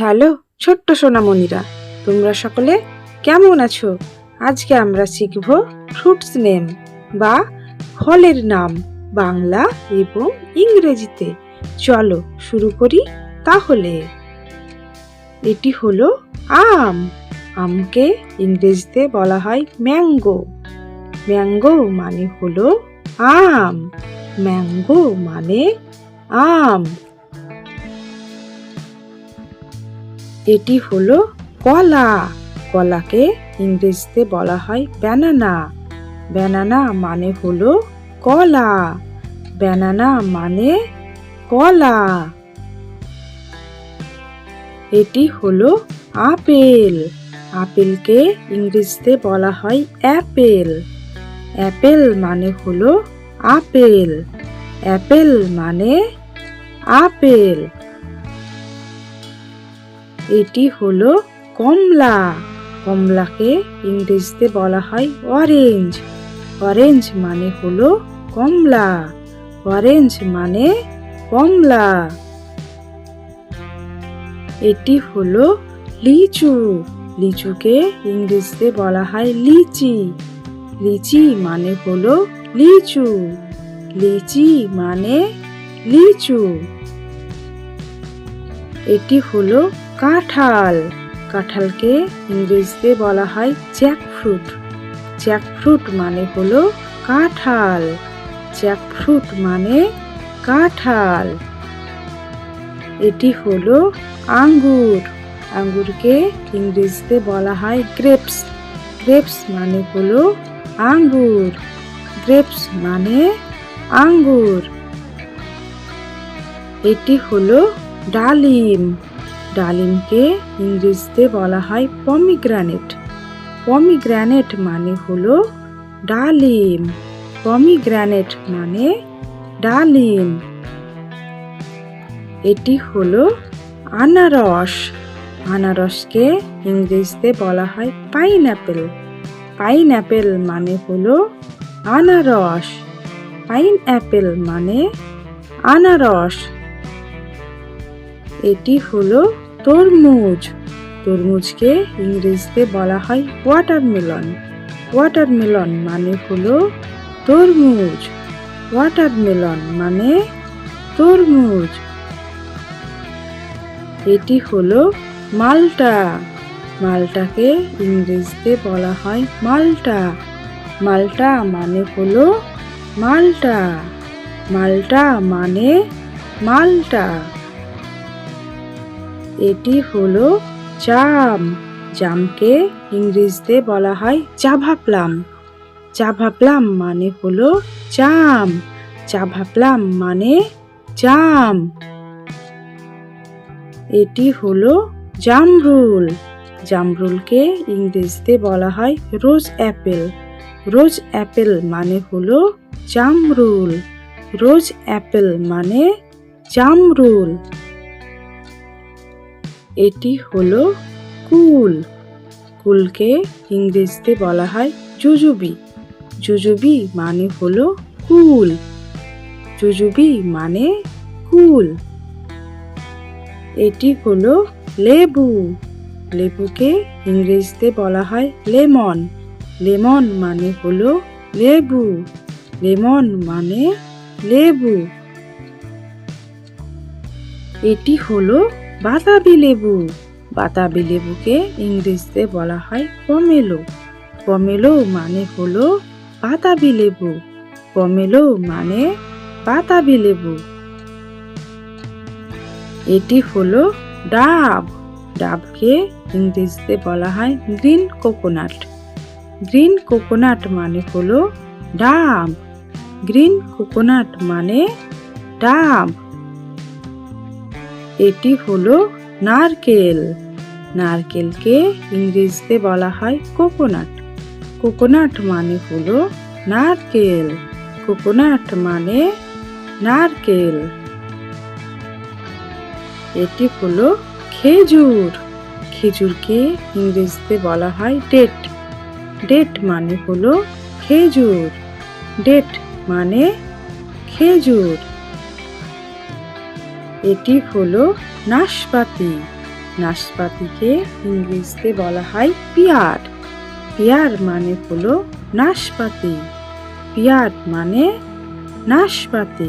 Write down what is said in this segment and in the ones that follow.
Hello ছোট্ট সোনামণিরা, তোমরা সকলে কেমন আছো? আজকে আমরা শিখব ফ্রুটস নেম বা ফলের নাম বাংলা এবং ইংরেজিতে। চলো শুরু করি তাহলে। এটি হলো আম। আমকে ইংরেজিতে বলা হয় ম্যাঙ্গো। ম্যাঙ্গো মানে হলো আম। ম্যাঙ্গো মানে আম। এটি হলো কলা। কলাকে ইংরেজিতে বলা হয় ব্যানানা। ব্যানানা মানে হলো কলা। ব্যানানা মানে কলা। এটি হলো আপেল। আপেলকে ইংরেজিতে বলা হয় অ্যাপেল। অ্যাপেল মানে হলো আপেল। অ্যাপেল মানে আপেল। এটি হলো কমলা। কমলাকে ইংরেজিতে বলা হয় অরেঞ্জ। অরেঞ্জ মানে হলো কমলা। অরেঞ্জ মানে কমলা। এটি হলো লিচু। লিচুকে ইংরেজিতে বলা হয় লিচি। লিচি মানে হলো লিচু। লিচি মানে লিচু। এটি হলো কাঁঠাল। কাঁঠালকে ইংরেজিতে বলা হয় জ্যাকফ্রুট। জ্যাকফ্রুট মানে হলো কাঁঠাল। জ্যাকফ্রুট মানে কাঁঠাল। এটি হলো আঙ্গুর। আঙ্গুরকে ইংরেজিতে বলা হয় গ্রেপস। গ্রেপস মানে হলো আঙ্গুর। গ্রেপস মানে আঙ্গুর। এটি হলো ডালিম। ডালিমকে ইংরেজিতে বলা হয় পমিগ্রানেট। পমিগ্রানেট মানে হলো ডালিম। পমিগ্রানেট মানে ডালিম। এটি হলো আনারস। আনারসকে ইংরেজিতে বলা হয় পাইনঅ্যাপেল। পাইনঅ্যাপেল মানে হলো আনারস। পাইনঅ্যাপেল মানে আনারস। এটি হলো তরমুজ। তরমুজকে ইংরেজিতে বলা হয় ওয়াটারমেলন। ওয়াটারমেলন মানে হলো তরমুজ। ওয়াটারমেলন মানে তরমুজ। এটি হলো মাল্টা। মাল্টাকে ইংরেজিতে বলা হয় মাল্টা। মাল্টা মানে হলো মাল্টা। মাল্টা মানে মাল্টা। এটি হলো জাম। জামকে ইংরেজিতে বলা হয় জাভা প্লাম। জাভা প্লাম মানে হলো জাম। জাভা প্লাম মানে জাম। এটি হলো জামরুল। জামরুলকে ইংরেজিতে বলা হয় রোজ অ্যাপেল। রোজ অ্যাপেল মানে হলো জামরুল। রোজ অ্যাপেল মানে জামরুল। এটি হলো কুল। কুলকে ইংরেজিতে বলা হয় জুজুবি। জুজুবি মানে হলো কুল। জুজুবি মানে কুল। এটি হলো লেবু। লেবুকে ইংরেজিতে বলা হয় লেমন। লেমন মানে হলো লেবু। লেমন মানে লেবু। এটি হলো বাতাবি লেবু। বাতাবি লেবুকে ইংরেজিতে বলা হয় পমেলো। পমেলো মানে হলো বাতাবি লেবু। পমেলো মানে বাতাবি লেবু। এটি হলো ডাব। ডাবকে ইংরেজিতে বলা হয় গ্রিন কোকোনাট। গ্রিন কোকোনাট মানে হলো ডাব। গ্রিন কোকোনাট মানে ডাব। এটি হলো নারকেল। নারকেলকে ইংরেজিতে বলা হয় কোকোনাট। কোকোনাট মানে হলো নারকেল। কোকোনাট মানে নারকেল। এটি হলো খেজুর। খেজুরকে ইংরেজিতে বলা হয় ডেট। ডেট মানে হলো খেজুর। ডেট মানে খেজুর। এটি হলো নাশপাতি। নাশপাতিকে ইংরেজিতে বলা হয় পিয়ার। পিয়ার মানে হলো নাশপাতি। পিয়ার মানে নাশপাতি।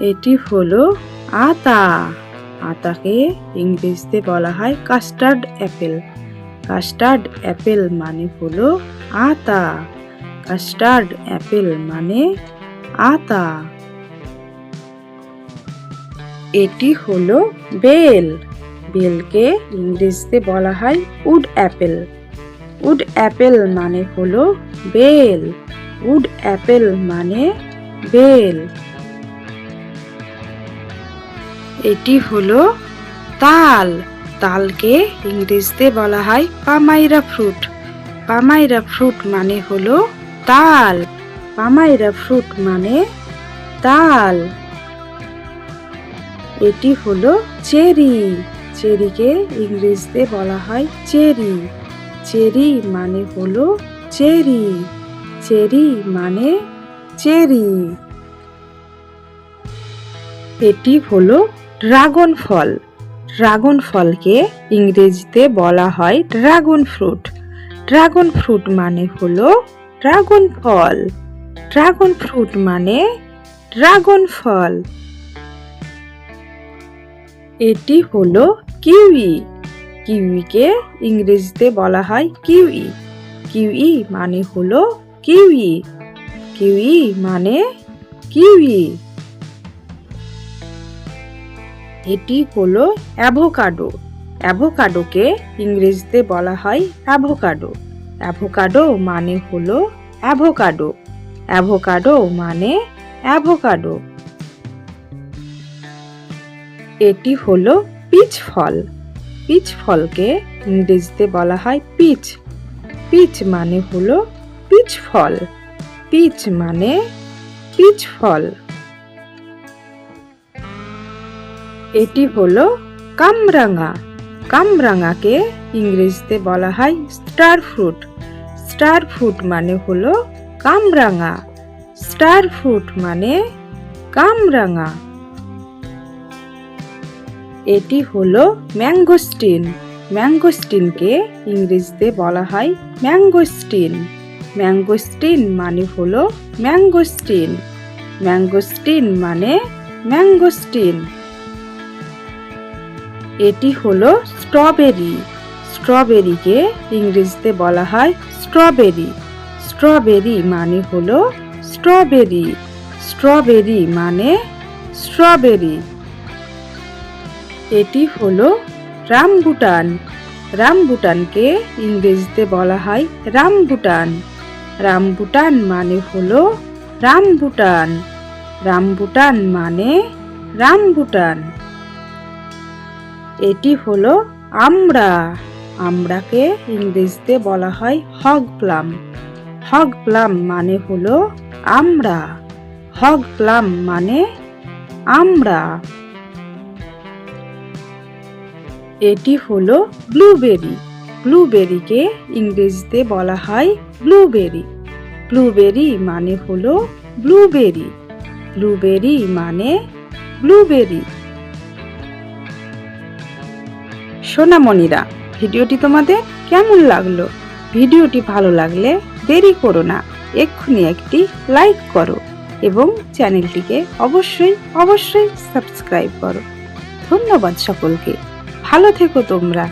এটি হলো আতা। আতাকে ইংরেজিতে বলা হয় কাস্টার্ড অ্যাপেল। কাস্টার্ড অ্যাপেল মানে হলো আতা। কাস্টার্ড অ্যাপেল মানে আতা। এটি হলো বেল। বেলকে ইংরেজিতে বলা হয় উড অ্যাপেল। উড অ্যাপেল মানে হলো বেল। উড অ্যাপেল মানে বেল। এটি হলো তাল। তালকে ইংরেজিতে বলা হয় পামাইরা ফ্রুট। পামাইরা ফ্রুট মানে হলো তাল। পামাইরা ফ্রুট মানে তাল। এটি হলো চেরি। চেরিকে ইংরেজিতে বলা হয় চেরি। চেরি মানে হলো চেরি। চেরি মানে চেরি। এটি হলো ড্রাগন ফল। ড্রাগন ফলকে ইংরেজিতে বলা হয় ড্রাগন ফ্রুট। ড্রাগন ফ্রুট মানে হলো ড্রাগন ফল। ড্রাগন ফ্রুট মানে ড্রাগন ফল। এটি হলো কিউই। কিউইকে ইংরেজিতে বলা হয় কিউই। কিউই মানে হলো কিউই। কিউই মানে কিউই। এটি হলো অ্যাভোকাডো। অ্যাভোকাডোকে ইংরেজিতে বলা হয় অ্যাভোকাডো। অ্যাভোকাডো মানে হলো অ্যাভোকাডো। অ্যাভোকাডো মানে অ্যাভোকাডো। এটি হলো পিচ ফল। পিচ ফলকে ইংরেজিতে বলা হয় পিচ। পিচ মানে হলো পিচ ফল। পিচ মানে পিচ ফল। এটি হলো কামরাঙা। কামরাঙাকে ইংরেজিতে বলা হয় স্টার ফ্রুট। স্টার ফ্রুট মানে হলো কামরাঙা। স্টার ফ্রুট মানে কামরাঙা। এটি হলো ম্যাঙ্গোস্টিন। ম্যাঙ্গোস্টিনকে ইংরেজিতে বলা হয় ম্যাঙ্গোস্টিন। ম্যাঙ্গোস্টিন মানে হলো ম্যাঙ্গোস্টিন। ম্যাঙ্গোস্টিন মানে ম্যাঙ্গোস্টিন। এটি হলো স্ট্রবেরি। স্ট্রবেরিকে ইংরেজিতে বলা হয় স্ট্রবেরি। স্ট্রবেরি মানে হলো স্ট্রবেরি। স্ট্রবেরি মানে স্ট্রবেরি। এটি হলো রামবুটান। রামবুটানকে ইংরেজিতে বলা হয় রামবুটান। রামবুটান মানে হলো রামবুটান। রামবুটান মানে রামবুটান। এটি হলো আমড়া। আমড়াকে ইংরেজিতে বলা হয় হগ প্লাম। হগ প্লাম মানে হলো আমড়া। হগ প্লাম মানে আমড়া। এটি হলো ব্লুবেরি। ব্লুবেরিকে ইংরেজিতে বলা হয় ব্লুবেরি। ব্লুবেরি মানে হলো ব্লুবেরি। ব্লুবেরি মানে ব্লুবেরি। সোনামণিরা, ভিডিওটি তোমাদের কেমন লাগলো? ভিডিওটি ভালো লাগলে দেরি করো না, এক্ষুনি একটি লাইক করো এবং চ্যানেলটিকে অবশ্যই সাবস্ক্রাইব করো। ধন্যবাদ সকলকে। ভালো থেকো তোমরা।